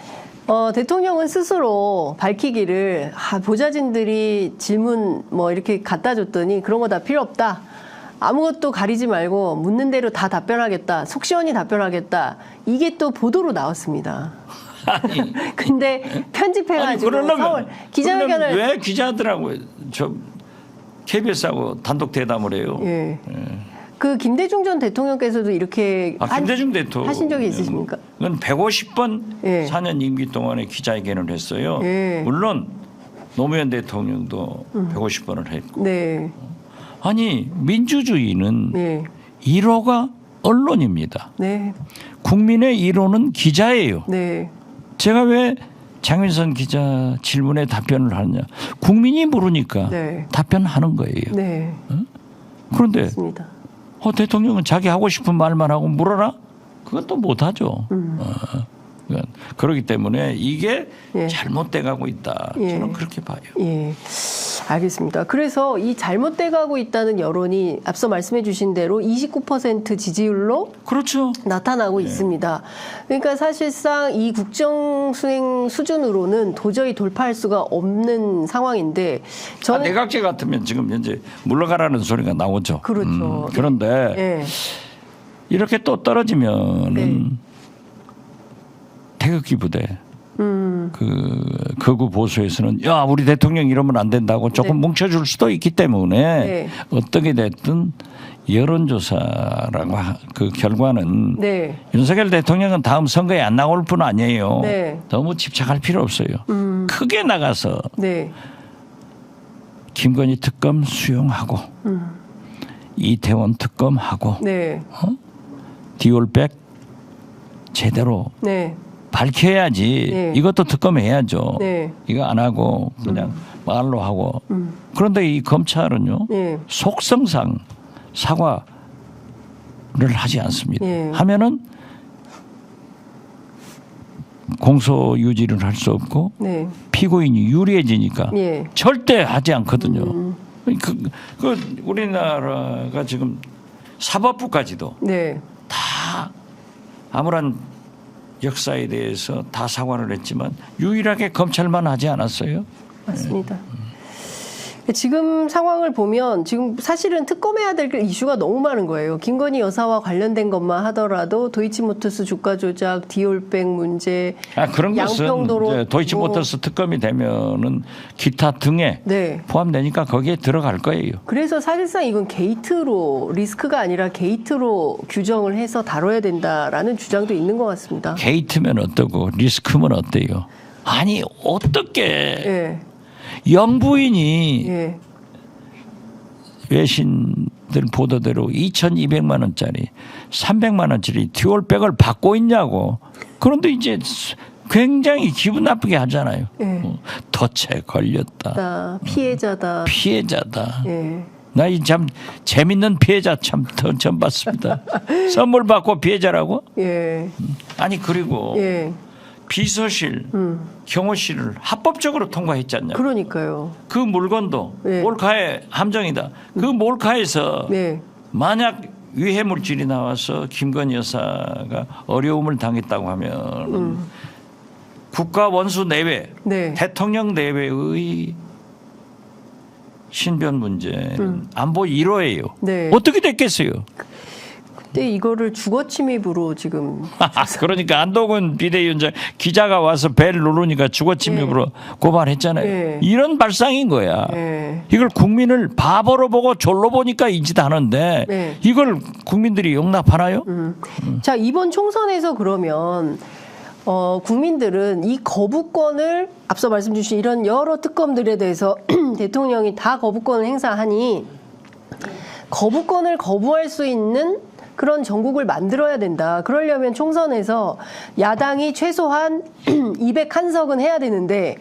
대통령은 스스로 밝히기를 보좌진들이 질문 뭐 이렇게 갖다 줬더니 그런 거 다 필요 없다. 아무것도 가리지 말고 묻는 대로 다 답변하겠다. 속 시원히 답변하겠다. 이게 또 보도로 나왔습니다. 아니, 근데 편집해가지고 서울 기자회견을 왜 기자들하고 저 KBS하고 단독 대담을 해요? 예. 그 김대중 전 대통령께서도 이렇게 김대중 대통령 하신 적이 있으십니까? 그건 150번 예. 4년 임기 동안에 기자회견을 했어요. 예. 물론 노무현 대통령도 150번을 했고. 네. 아니 민주주의는 네. 1호가 언론입니다. 네. 국민의 1호는 기자예요. 네. 제가 왜 장윤선 기자 질문에 답변을 하느냐. 국민이 물으니까 네. 답변하는 거예요. 네. 그런데 맞습니다. 대통령은 자기 하고 싶은 말만 하고 물어라? 그것도 못하죠. 그렇기 때문에 이게 예. 잘못돼 가고 있다. 예. 저는 그렇게 봐요. 예. 알겠습니다. 그래서 이 잘못돼 가고 있다는 여론이 앞서 말씀해 주신 대로 29% 지지율로 그렇죠. 나타나고 있습니다. 그러니까 사실상 이 국정 수행 수준으로는 도저히 돌파할 수가 없는 상황인데 저는 내각제 같으면 지금 현재 물러가라는 소리가 나오죠. 그렇죠. 그런데 예. 이렇게 또 떨어지면은 네. 태극기 부대 그 극우 보수에서는 야 우리 대통령 이러면 안 된다고 조금 네. 뭉쳐줄 수도 있기 때문에 네. 어떻게 됐든 여론조사라고 그 결과는 네. 윤석열 대통령은 다음 선거에 안 나올 뿐 아니에요. 네. 너무 집착할 필요 없어요. 크게 나가서 네. 김건희 특검 수용하고 이태원 특검하고 네. 디올백 제대로 네. 밝혀야지. 네. 이것도 특검해야죠. 네. 이거 안 하고 그냥 말로 하고. 그런데 이 검찰은요. 네. 속성상 사과를 하지 않습니다. 네. 하면은 공소 유지를 할 수 없고 네. 피고인이 유리해지니까 예. 절대 하지 않거든요. 그 우리나라가 지금 사법부까지도 네. 다 아무런 역사에 대해서 다 사과를 했지만 유일하게 검찰만 하지 않았어요. 맞습니다. 지금 상황을 보면 지금 사실은 특검해야 될 이슈가 너무 많은 거예요. 김건희 여사와 관련된 것만 하더라도 도이치모터스 주가 조작, 디올백 문제, 그런 것은 양평도로 이제 도이치모터스 특검이 되면은 기타 등에 네. 포함되니까 거기에 들어갈 거예요. 그래서 사실상 이건 게이트로 리스크가 아니라 게이트로 규정을 해서 다뤄야 된다라는 주장도 있는 것 같습니다. 게이트면 어떠고 리스크면 어때요? 아니 어떻게 예. 영부인이 예. 외신들 보도대로 2,200만 원짜리 300만 원짜리 듀얼백을 받고 있냐고. 그런데 이제 굉장히 기분 나쁘게 하잖아요. 예. 덫에 걸렸다. 피해자다. 피해자다. 예. 나 이 참 재밌는 피해자 참 처음 봤습니다. 선물 받고 피해자라고? 예. 아니 그리고 예. 비서실, 경호실을 합법적으로 통과했잖아요. 그러니까요. 그 물건도 네. 몰카의 함정이다. 그 몰카에서 네. 만약 위해 물질이 나와서 김건희 여사가 어려움을 당했다고 하면 국가 원수 내외, 네. 대통령 내외의 신변 문제는 안보 1호예요. 네. 어떻게 됐겠어요? 근데 이거를 주거 침입으로 지금 그러니까 안동훈 비대위원장 기자가 와서 벨 누르니까 주거 침입으로 고발했잖아요. 네. 이런 발상인 거야. 네. 이걸 국민을 바보로 보고 졸로 보니까 이 짓 하는데 네. 이걸 국민들이 용납하나요? 자, 이번 총선에서 그러면 국민들은 이 거부권을 앞서 말씀 주신 이런 여러 특검들에 대해서 대통령이 다 거부권을 행사하니 거부권을 거부할 수 있는 그런 전국을 만들어야 된다. 그러려면 총선에서 야당이 최소한 201석은 해야 되는데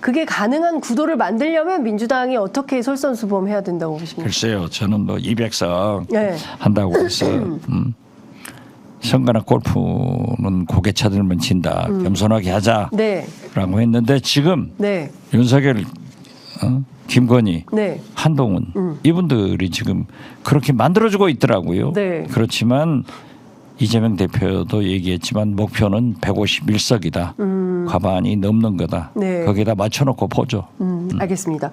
그게 가능한 구도를 만들려면 민주당이 어떻게 솔선수범해야 된다고 보십니까? 글쎄요. 저는 뭐 200석 네. 한다고 해서 선거나 골프는 고개 쳐들면 진다. 겸손하게 하자라고 네. 했는데 지금 네. 윤석열, 김건희, 네. 한동훈 이분들이 지금 그렇게 만들어주고 있더라고요. 네. 그렇지만 이재명 대표도 얘기했지만 목표는 151석이다. 과반이 넘는 거다. 네. 거기다 맞춰놓고 보죠. 알겠습니다.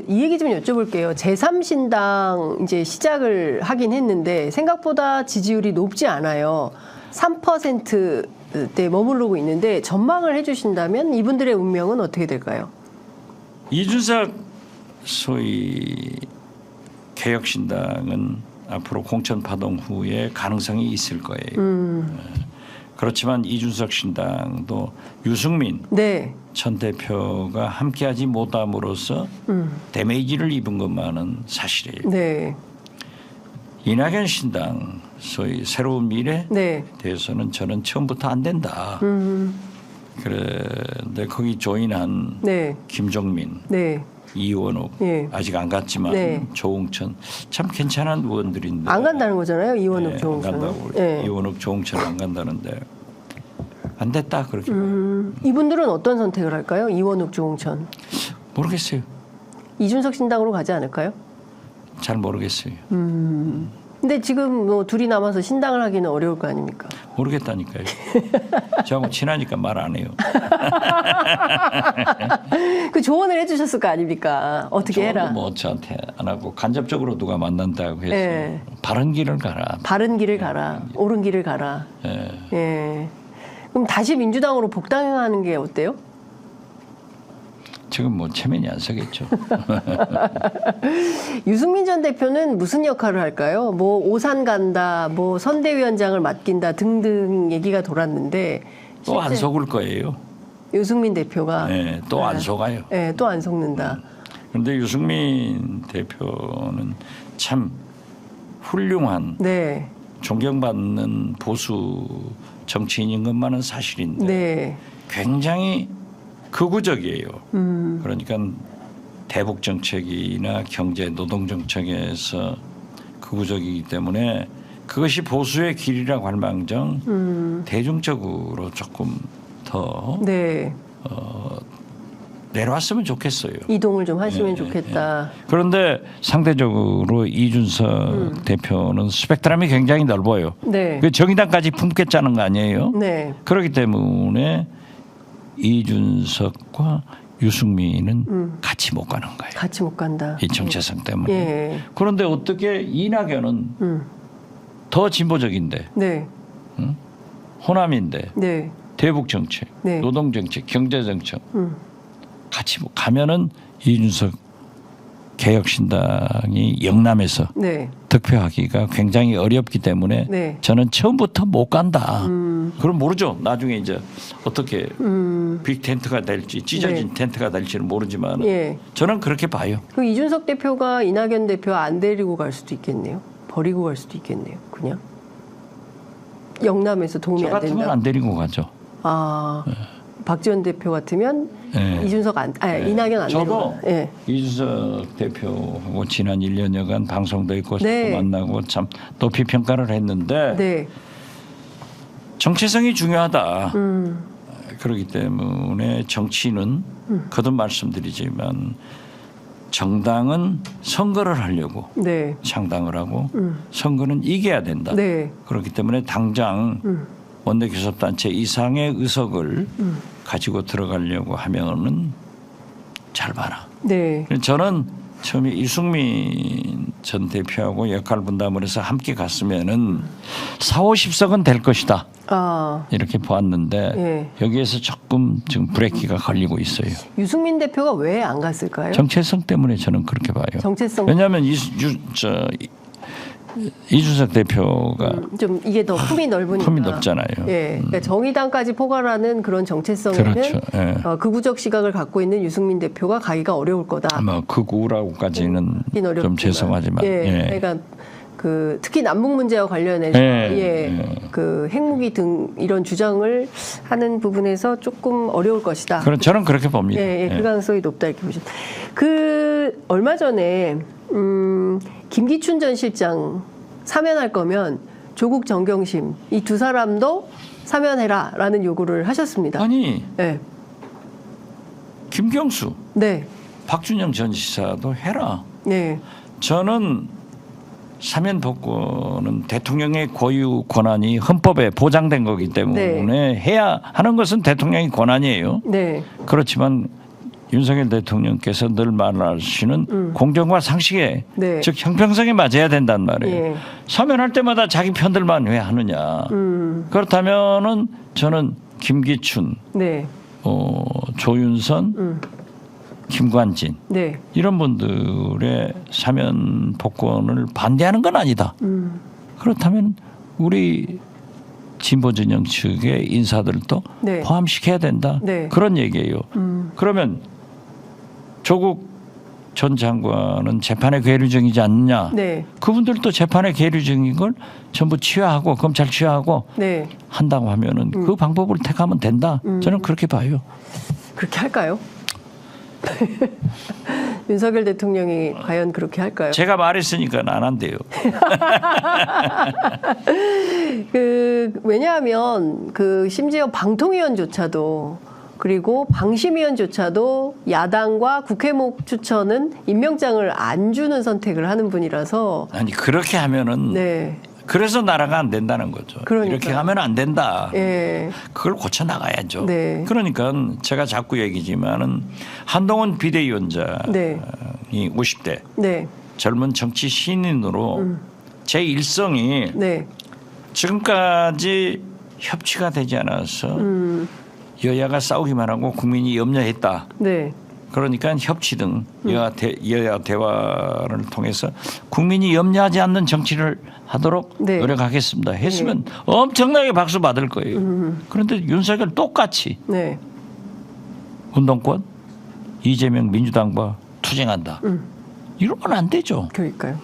이 얘기 좀 여쭤볼게요. 제3신당 이제 시작을 하긴 했는데 생각보다 지지율이 높지 않아요. 3%대 머무르고 있는데 전망을 해주신다면 이분들의 운명은 어떻게 될까요? 이준석 소위 개혁신당은 앞으로 공천 파동 후에 가능성이 있을 거예요. 그렇지만 이준석 신당도 유승민 네. 전 대표가 함께하지 못함으로써 데미지를 입은 것만은 사실이에요. 네. 이낙연 신당 소위 새로운 미래에 네. 대해서는 저는 처음부터 안 된다. 그런데 거기 조인한 네. 김종민, 네. 이원욱 네. 아직 안 갔지만 네. 조홍천 참 괜찮은 의원들인데 안 간다는 거잖아요. 이원욱 네, 조홍천. 안 간다고 네. 이원욱 조홍천 안 간다는데 안 됐다 그렇게 이분들은 어떤 선택을 할까요? 이원욱 조홍천. 모르겠어요. 이준석 신당으로 가지 않을까요? 잘 모르겠어요. 근데 지금 뭐 둘이 남아서 신당을 하기는 어려울 거 아닙니까? 모르겠다니까요. 저하고 친하니까 말 안 해요. 그 조언을 해주셨을 거 아닙니까? 어떻게 해라. 저도 뭐 저한테 안 하고 간접적으로 누가 만난다고 해서 네. 바른 길을 가라. 바른 길을 가라. 옳은 길을 가라. 예. 예. 그럼 다시 민주당으로 복당하는 게 어때요? 지금 뭐 체면이 안 서겠죠. 유승민 전 대표는 무슨 역할을 할까요? 뭐 오산 간다, 뭐 선대위원장을 맡긴다 등등 얘기가 돌았는데 또 안 속을 거예요. 유승민 대표가 네, 또 안 속아요. 예, 또 안 속는다. 그런데 유승민 대표는 참 훌륭한 네, 존경받는 보수 정치인인 것만은 사실인데 네, 굉장히 극우적이에요. 그러니까 대북 정책이나 경제 노동 정책에서 극우적이기 때문에 그것이 보수의 길이라고 할 망정 대중적으로 조금 더 네. 내려왔으면 좋겠어요. 이동을 좀 하시면 예, 좋겠다. 그런데 상대적으로 이준석 대표는 스펙트럼이 굉장히 넓어요. 네, 그 정의당까지 품겠다는 거 아니에요? 네, 그렇기 때문에 이준석과 유승민은 같이 못 가는 거예요. 같이 못 간다. 이 정체성 때문에. 예, 그런데 어떻게 이낙연은 더 진보적인데 네, 호남인데 네, 대북 정책, 네. 노동 정책, 경제 정책 같이 가면은 이준석 개혁신당이 영남에서 네, 득표하기가 굉장히 어렵기 때문에 네. 저는 처음부터 못 간다. 그럼 모르죠. 나중에 이제 어떻게 빅 텐트가 될지 찢어진 네. 텐트가 될지는 모르지만 예. 저는 그렇게 봐요. 그 이준석 대표가 이낙연 대표 안 데리고 갈 수도 있겠네요. 버리고 갈 수도 있겠네요. 그냥 영남에서 도움이 저 안 같으면 된다. 안 데리고 가죠. 아, 박지원 대표 같으면 네. 이준석 이낙연 안 데리고. 저도 예. 이준석 대표하고 지난 1년여간 방송도 있고 네. 만나고 참 높이 평가를 했는데 네. 정체성이 중요하다. 그렇기 때문에 정치인은 거듭 말씀드리지만 정당은 선거를 하려고 네. 창당을 하고 선거는 이겨야 된다. 네. 그렇기 때문에 당장 원내교섭단체 이상의 의석을 가지고 들어가려고 하면은 잘 봐라. 네. 저는 처음에 이승민 전 대표하고 역할 분담을 해서 함께 갔으면은 4, 50석은 될 것이다. 아, 이렇게 보았는데 예. 여기에서 조금 지금 브레이크가 걸리고 있어요. 유승민 대표가 왜 안 갔을까요? 정체성 때문에 저는 그렇게 봐요. 정체성. 왜냐하면 이준석 대표가 좀 이게 더 품이 넓으니까. 품이 넓잖아요. 예, 그러니까 정의당까지 포괄하는 그런 정체성에는 그렇죠. 예. 극우적 시각을 갖고 있는 유승민 대표가 가기가 어려울 거다. 아마 극우라고까지는 하긴 어렵지만. 좀 죄송하지만. 예, 예. 그러니까 그 특히 남북 문제와 관련해서 그 핵무기 등 이런 주장을 하는 부분에서 조금 어려울 것이다. 그럼 저는 그렇게 봅니다. 예, 그 가능성이 높다 이렇게 보시죠. 그 얼마 전에 김기춘 전 실장 사면할 거면 조국 정경심 이 두 사람도 사면해라라는 요구를 하셨습니다. 아니 네, 김경수, 네, 박준영 전 지사도 해라. 네, 저는 사면 복권은 대통령의 고유 권한이 헌법에 보장된 거기 때문에 해야 하는 것은 대통령의 권한이에요. 네, 그렇지만 윤석열 대통령께서 늘 말하시는 공정과 상식에 네. 즉 형평성에 맞아야 된단 말이에요. 예. 사면할 때마다 자기 편들만 왜 하느냐. 그렇다면은 저는 김기춘, 네, 조윤선, 김관진 네, 이런 분들의 사면 복권을 반대하는 건 아니다. 그렇다면 우리 진보 진영 측의 인사들도 네. 포함시켜야 된다. 네. 그런 얘기예요. 그러면 조국 전 장관은 재판에 계류 중이지 않느냐. 네, 그분들도 재판에 계류 중인 걸 전부 취하하고 검찰 취하하고 네. 한다고 하면은 그 방법을 택하면 된다. 저는 그렇게 봐요. 그렇게 할까요? 윤석열 대통령이 과연 그렇게 할까요? 제가 말했으니까 안 한대요. 왜냐하면 심지어 방통위원조차도 그리고 방심위원조차도 야당과 국회목 추천은 임명장을 안 주는 선택을 하는 분이라서 아니 그렇게 하면은 네, 그래서 나라가 안 된다는 거죠. 그러니까요. 이렇게 하면 안 된다. 예, 그걸 고쳐 나가야죠. 네. 그러니까 제가 자꾸 얘기지만은 한동훈 비대위원장이 네. 50대 네, 젊은 정치 신인으로 제 일성이 네, 지금까지 협치가 되지 않아서 여야가 싸우기만 하고 국민이 염려했다. 네, 그러니까 협치 등 여야 대화를 통해서 국민이 염려하지 않는 정치를 하도록 네. 노력하겠습니다. 했으면 엄청나게 박수 받을 거예요. 그런데 윤석열 똑같이 네, 운동권 이재명 민주당과 투쟁한다. 이러면 안 되죠. 그러니까요.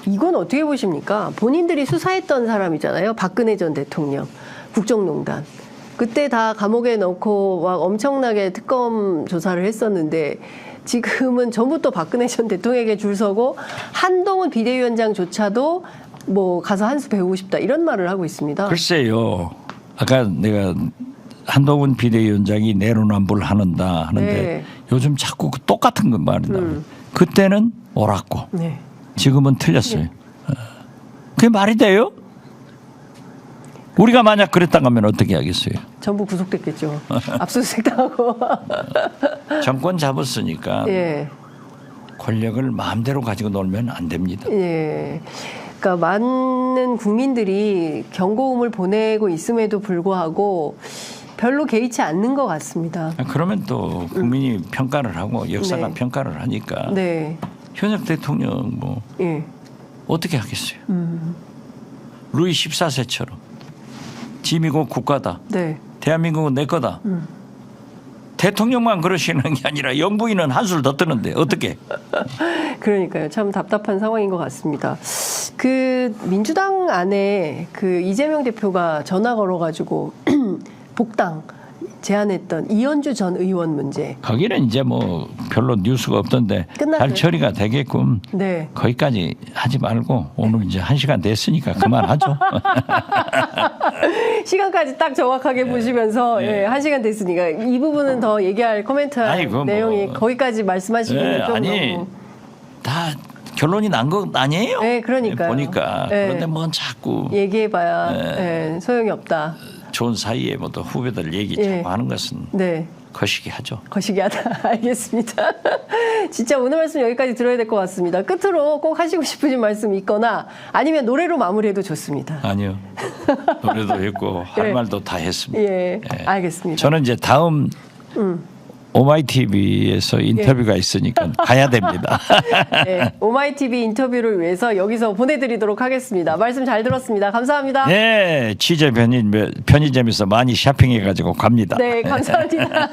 이건 어떻게 보십니까? 본인들이 수사했던 사람이잖아요. 박근혜 전 대통령, 국정농단. 그때 다 감옥에 넣고 막 엄청나게 특검 조사를 했었는데 지금은 전부 또 박근혜 전 대통령에게 줄 서고 한동훈 비대위원장조차도 뭐 가서 한 수 배우고 싶다 이런 말을 하고 있습니다. 글쎄요. 아까 내가 한동훈 비대위원장이 내로남불 하는다 하는데 네. 요즘 자꾸 그 똑같은 거 말이다. 그때는 옳았고 네. 지금은 틀렸어요. 그게 말이 돼요? 우리가 만약 그랬다고 하면 어떻게 하겠어요? 전부 구속됐겠죠. 압수수색 당하고. 정권 잡았으니까 예. 권력을 마음대로 가지고 놀면 안 됩니다. 예. 그러니까 많은 국민들이 경고음을 보내고 있음에도 불구하고 별로 개의치 않는 것 같습니다. 그러면 또 국민이 평가를 하고 역사가 네. 평가를 하니까 네. 현역 대통령 뭐 예. 어떻게 하겠어요? 루이 14세처럼 지미국 국가다. 네. 대한민국은 내 거다. 대통령만 그러시는 게 아니라 영부인은 한술 더 뜨는데 어떻게? 그러니까요. 참 답답한 상황인 것 같습니다. 그 민주당 안에 그 이재명 대표가 전화 걸어가지고 복당 제안했던 이현주 전 의원 문제. 거기는 이제 뭐 별로 뉴스가 없던데 끝났어요? 잘 처리가 되게끔 네. 거기까지 하지 말고 오늘 이제 1시간 됐으니까 그만하죠. 시간까지 딱 정확하게 보시면서 네. 예, 1시간 됐으니까 이 부분은 더 얘기할 코멘트할 아니, 그거 뭐. 내용이 거기까지 말씀하시기는 좀 아니 너무. 다 결론이 난 거 아니에요? 네, 그러니까요. 보니까 네. 그런데 뭔 자꾸 얘기해봐야 예, 소용이 없다. 좋은 사이에 뭐또 후배들 얘기 예. 자꾸 하는 것은 네. 거시기 하죠. 거시기하다. 알겠습니다. 진짜 오늘 말씀 여기까지 들어야 될 것 같습니다. 끝으로 꼭 하시고 싶으신 말씀 있거나 아니면 노래로 마무리해도 좋습니다. 아니요. 노래도 했고 할 예. 말도 다 했습니다. 예, 알겠습니다. 저는 이제 다음 오마이TV에서 인터뷰가 있으니까 가야 됩니다. 네, 오마이TV 인터뷰를 위해서 여기서 보내드리도록 하겠습니다. 말씀 잘 들었습니다. 감사합니다. 네, 취재 편의점에서 많이 쇼핑해가지고 갑니다. 네, 감사합니다.